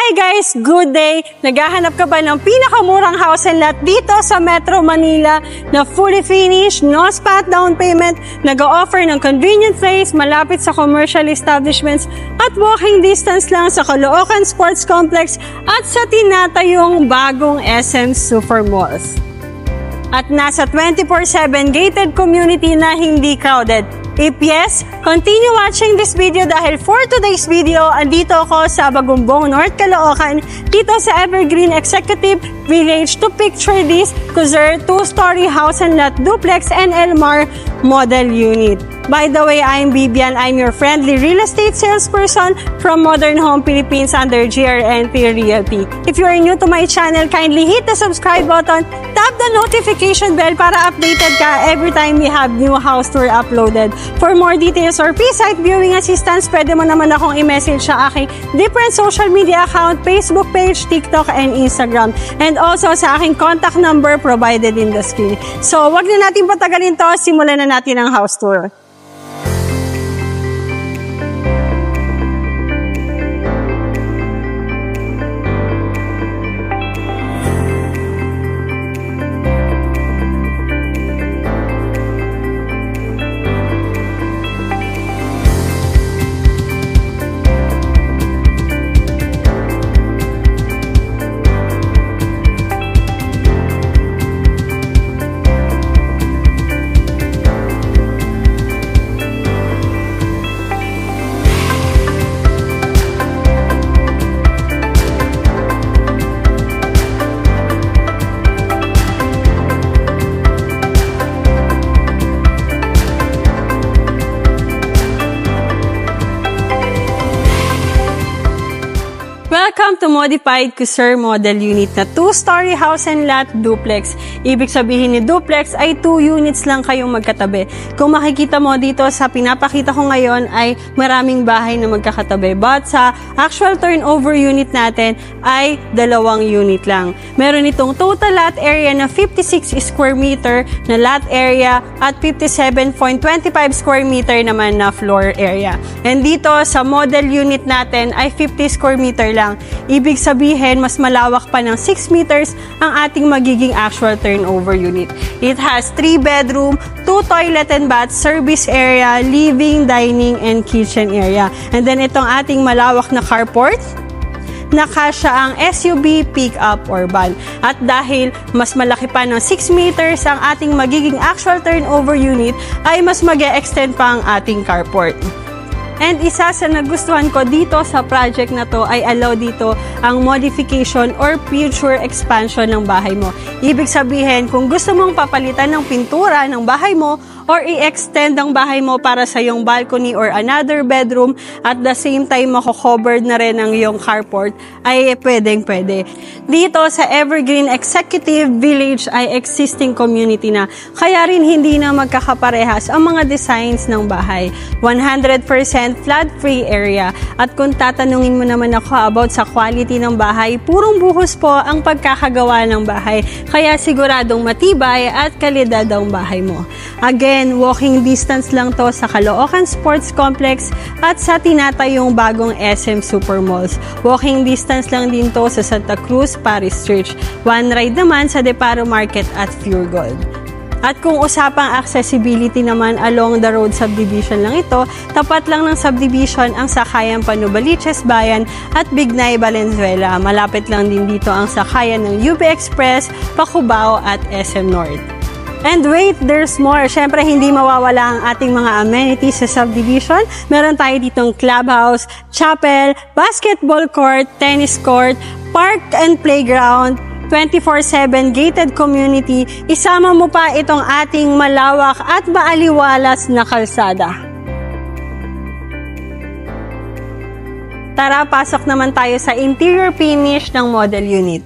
Hi guys! Good day! Naghahanap ka ba ng pinakamurang house and lot dito sa Metro Manila na fully finished, no spot down payment, nag-o-offer ng convenient place, malapit sa commercial establishments at walking distance lang sa Caloocan Sports Complex at sa tinatayong bagong SM Supermalls. At nasa 24/7 gated community na hindi crowded. If yes, continue watching this video dahil for today's video, andito ako sa Bagumbong, North Caloocan, dito sa Evergreen Executive Village to picture this Kuzer 2-story house and lot duplex and Elmar model unit. By the way, I'm Bibian. I'm your friendly real estate salesperson from Modern Home Philippines under GRNP Realty. If you are new to my channel, kindly hit the subscribe button, tap the notification bell para updated ka every time we have new house tour uploaded. For more details or pre-site viewing assistance, pwede mo naman akong i-message sa aking different social media account, Facebook page, TikTok, and Instagram. And also sa aking contact number provided in the screen. So, wag na natin patagalin to, simulan na natin ang house tour. Welcome to Modified Kuzer Model Unit na 2-story house and lot duplex. Ibig sabihin ni duplex ay 2 units lang kayong magkatabi. Kung makikita mo dito sa pinapakita ko ngayon ay maraming bahay na magkakatabi. But sa actual turnover unit natin ay 2 unit lang. Meron itong total lot area na 56 square meter na lot area at 57.25 square meter naman na floor area. And dito sa model unit natin ay 50 square meter lang. Ibig sabihin, mas malawak pa ng 6 meters ang ating magiging actual turnover unit. It has 3 bedroom, 2 toilet and bath, service area, living, dining, and kitchen area. And then itong ating malawak na carport, nakasya ang SUV, pick-up, or van. At dahil mas malaki pa ng 6 meters ang ating magiging actual turnover unit, ay mas mag-e-extend pa ang ating carport. And isa sa nagustuhan ko dito sa project na to ay allow dito ang modification or future expansion ng bahay mo. Ibig sabihin, kung gusto mong papalitan ng pintura ng bahay mo or i-extend ang bahay mo para sa iyong balcony or another bedroom at the same time mako-covered na rin ang iyong carport, ay pwedeng-pwede. Dito sa Evergreen Executive Village ay existing community na, kaya rin hindi na magkakaparehas ang mga designs ng bahay. 100% flood-free area. At kung tatanungin mo naman ako about sa quality ng bahay, purong buhos po ang pagkakagawa ng bahay. Kaya siguradong matibay at kalidad ang bahay mo. Again, walking distance lang to sa Caloocan Sports Complex at sa tinatayong bagong SM Supermalls. Walking distance lang din to sa Santa Cruz Parish Church. One ride naman sa Deparo Market at Pure Gold. At kung usapang accessibility naman, along the road subdivision lang ito, tapat lang ng subdivision ang Sakayan Panubaliches Bayan at Bignay Valenzuela. Malapit lang din dito ang sakayan ng UP Express, Pacubao at SM North. And wait, there's more. Siyempre, hindi mawawala ang ating mga amenities sa subdivision. Meron tayo ditong clubhouse, chapel, basketball court, tennis court, park and playground, 24/7 gated community, isama mo pa itong ating malawak at maaliwalas na kalsada. Tara, pasok naman tayo sa interior finish ng model unit.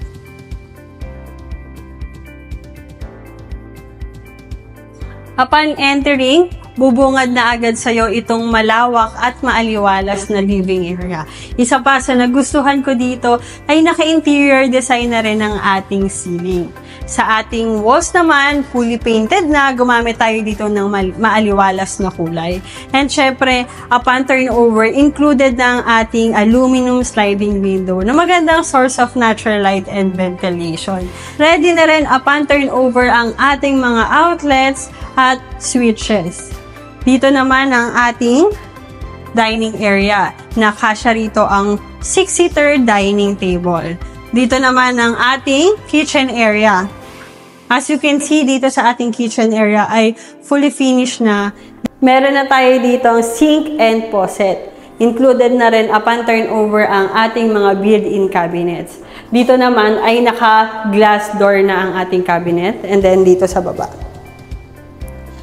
Upon entering, bubungad na agad sa'yo itong malawak at maaliwalas na living area. Isa pa sa nagustuhan ko dito ay naka-interior design na rin ang ating ceiling. Sa ating walls naman, fully painted na. Gumamit tayo dito ng maaliwalas na kulay. And syempre, upon turnover, included ng ating aluminum sliding window na magandang source of natural light and ventilation. Ready na rin upon turnover ang ating mga outlets at switches. Dito naman ang ating dining area. Nakasya rito ang 6-seater dining table. Dito naman ang ating kitchen area. As you can see, dito sa ating kitchen area ay fully finished na. Meron na tayo dito ang sink and faucet. Included na rin upon turnover ang ating mga built-in cabinets. Dito naman ay naka-glass door na ang ating cabinet. And then dito sa baba.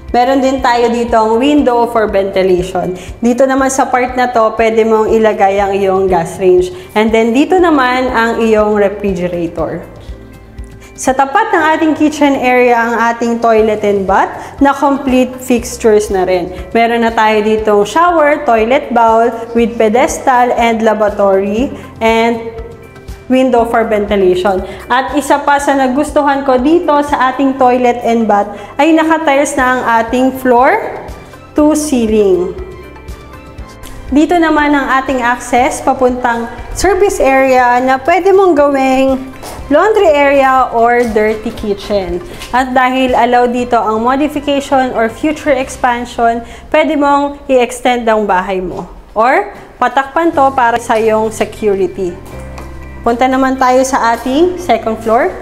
Meron din tayo dito ang window for ventilation. Dito naman sa part na to, pwede mong ilagay ang iyong gas range. And then dito naman ang iyong refrigerator. Sa tapat ng ating kitchen area ang ating toilet and bath na complete fixtures na rin. Meron na tayo ditong shower, toilet bowl with pedestal and lavatory and window for ventilation. At isa pa sa nagustuhan ko dito sa ating toilet and bath ay naka-tiles na ang ating floor to ceiling. Dito naman ang ating access papuntang service area na pwede mong gawing laundry area or dirty kitchen. At dahil allow dito ang modification or future expansion, pwede mong i-extend ang bahay mo. Or patakpan to para sa iyong security. Punta naman tayo sa ating second floor.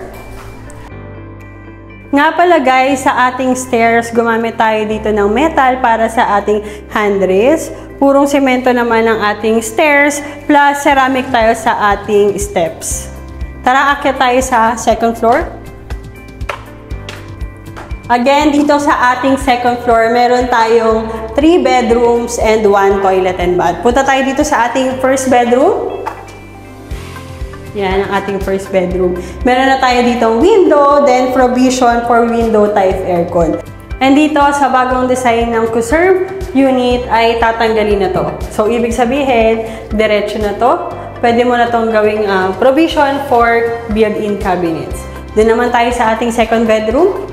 Nga pala guys, sa ating stairs, gumamit tayo dito ng metal para sa ating handrails. Purong semento naman ang ating stairs, plus ceramic tayo sa ating steps. Tara, akyat tayo sa second floor. Again, dito sa ating second floor, meron tayong 3 bedrooms and 1 toilet and bath. Punta tayo dito sa ating first bedroom. Yan ang ating first bedroom. Meron na tayo dito window, then provision for window type aircon. And dito sa bagong design ng Kuserv unit ay tatanggalin na to. So, ibig sabihin, diretso na to. Pwede mo na itong gawing provision for built-in cabinets. Doon naman tayo sa ating second bedroom.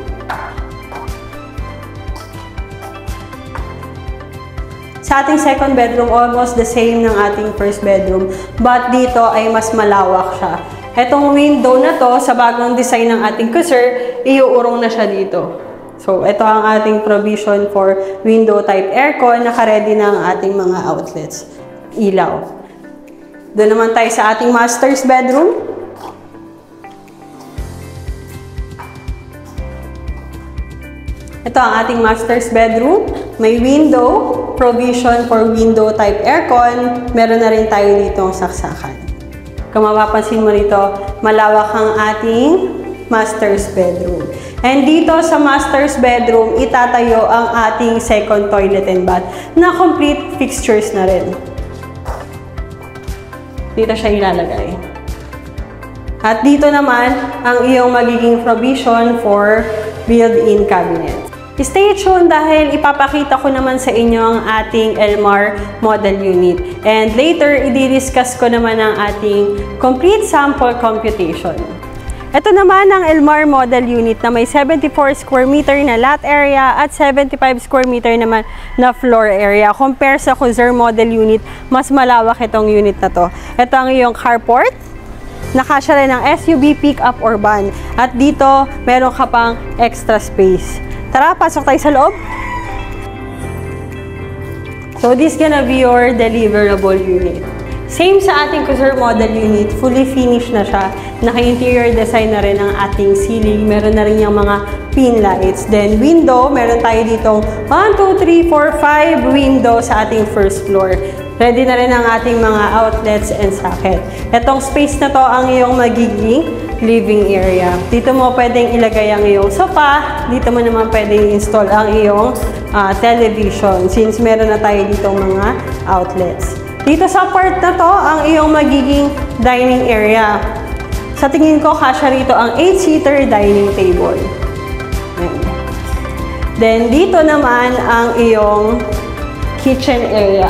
Sa ating second bedroom, almost the same ng ating first bedroom. But dito ay mas malawak siya. Etong window na to, sa bagong design ng ating Kuserv, iuurong na siya dito. So, ito ang ating provision for window type aircon. Naka-ready na ang ating mga outlets. Ilaw. Doon naman tayo sa ating master's bedroom. Ito ang ating master's bedroom. May window, provision for window type aircon. Meron na rin tayo dito ang saksakan. Kung mapapansin mo rito, malawak ang ating master's bedroom. And dito sa master's bedroom, itatayo ang ating second toilet and bath na complete fixtures na rin. Dito siya ilalagay. At dito naman ang iyong magiging provision for built-in cabinet. Stay tuned dahil ipapakita ko naman sa inyo ang ating Elmar model unit. And later, i-discuss ko naman ang ating complete sample computation. Ito naman ang Elmar model unit na may 74 square meter na lot area at 75 square meter naman na floor area. Compare sa Kuserv model unit, mas malawak itong unit na to. Ito ang iyong carport. Nakasya rin ng SUV, pickup or van. At dito, meron ka pang extra space. Tara, pasok tayo sa loob. So, this gonna be your deliverable unit. Same sa ating Kuserv model unit, fully finished na siya. Naka-interior design na rin ang ating ceiling. Meron na rin yung mga pin lights. Then, window, meron tayo ditong 1, 2, 3, 4, 5 window sa ating first floor. Ready na rin ang ating mga outlets and socket. Etong space na to ang iyong magiging living area. Dito mo pwedeng ilagay ang iyong sofa. Dito mo naman pwedeng install ang iyong television since meron na tayo ditong mga outlets. Dito sa part na to, ang iyong magiging dining area. Sa tingin ko, kasya rito ang 8-seater dining table. Ayan. Then, dito naman ang iyong kitchen area.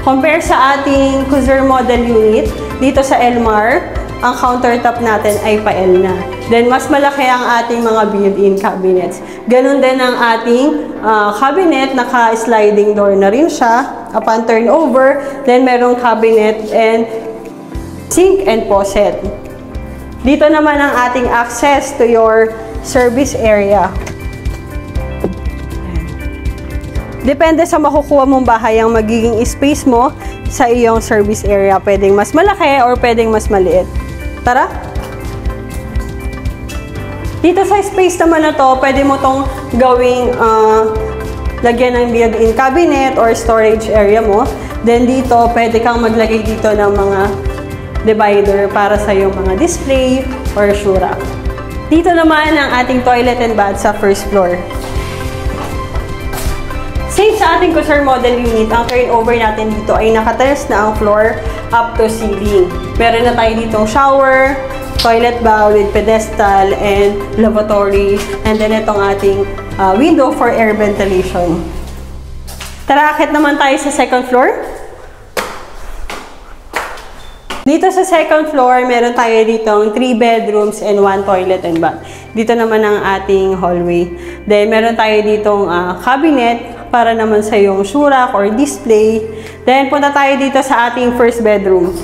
Compare sa ating Kuserv model unit, dito sa Elmar, ang countertop natin ay pa-L na. Then, mas malaki ang ating mga built-in cabinets. Ganon din ang ating cabinet, naka-sliding door na rin siya upon turnover. Then, merong cabinet and sink and faucet. Dito naman ang ating access to your service area. Depende sa makukuha mong bahay ang magiging space mo sa iyong service area. Pwedeng mas malaki or pwedeng mas maliit. Tara! Dito sa space naman na to, pwede mo tong gawing lagyan ng built-in cabinet or storage area mo. Then dito, pwede kang maglagay dito ng mga divider para sa iyong mga display or shoe rack. Dito naman ang ating toilet and bath sa first floor. Same sa ating Cursor model unit, ang turnover natin dito ay nakatiles na ang floor up to ceiling. Meron na tayo ditong shower, toilet bowl with pedestal and lavatory, and then itong ating window for air ventilation. Tara, akit naman tayo sa second floor. Dito sa second floor, meron tayo ditong 3 bedrooms and 1 toilet and bath. Dito naman ang ating hallway. Then, meron tayo ditong cabinet para naman sa yung shoe rack or display. Then, punta tayo dito sa ating first bedroom.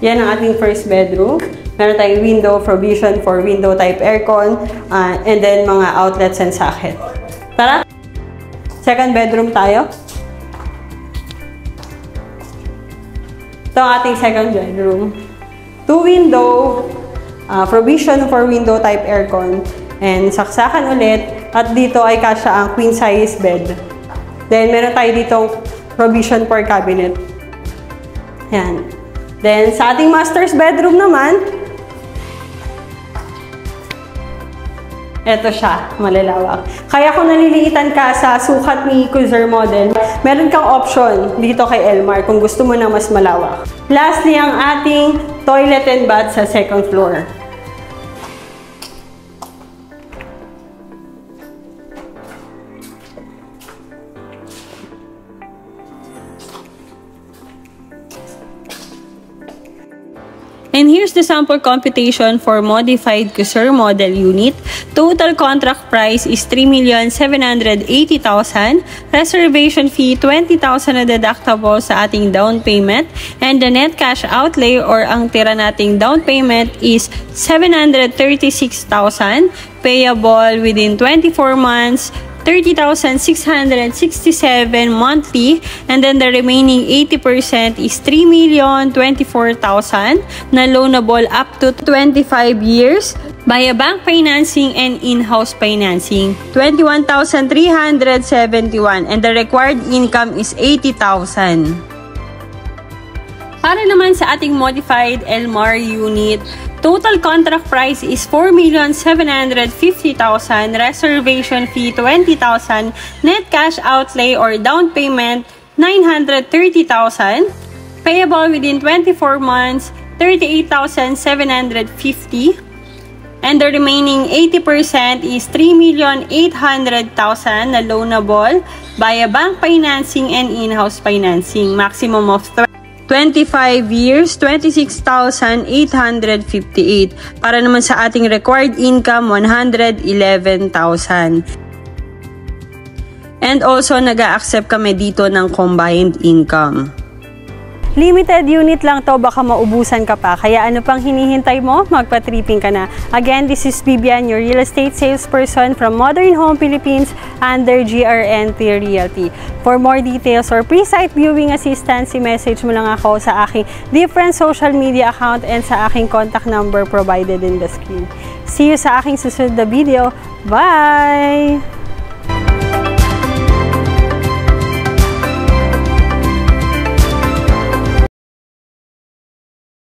Yan ang ating first bedroom. Meron tayong window provision for window type aircon, and then mga outlets and socket. Tara! Second bedroom tayo. Ito ang ating second bedroom. 2 window, provision for window type aircon, and saksakan ulit. At dito ay kasya ang queen size bed. Then, meron tayo ditong provision for cabinet. Yan. Then, sa ating master's bedroom naman, eto siya, malalawak. Kaya kung naliliitan ka sa sukat ni Cursor model, meron kang option dito kay Elmar kung gusto mo na mas malawak. Lastly, ang ating toilet and bath sa second floor. And here's the sample computation for modified Cursor model unit. Total contract price is 3,780,000. Reservation fee 20,000 na deductible sa ating down payment. And the net cash outlay or ang tira nating down payment is 736,000. Payable within 24 months. 30,667 monthly, and then the remaining 80% is 3,024,000 na loanable up to 25 years via bank financing and in-house financing. 21,371, and the required income is 80,000. Para naman sa ating modified Elmar unit, total contract price is 4,750,000, reservation fee 20,000, net cash outlay or down payment 930,000, payable within 24 months 38,750, and the remaining 80% is 3,800,000 na loanable via bank financing and in-house financing. Maximum of 25 years, 26,858. Para naman sa ating required income, 111,000. And also, nag-a-accept kami dito ng combined income. Limited unit lang to, baka maubusan ka pa. Kaya ano pang hinihintay mo? Magpa-tripping ka na. Again, this is Bibian, your real estate salesperson from Modern Home Philippines under GRNT Realty. For more details or pre-site viewing assistance, i-message mo lang ako sa aking different social media account and sa aking contact number provided in the screen. See you sa aking susunod na video. Bye!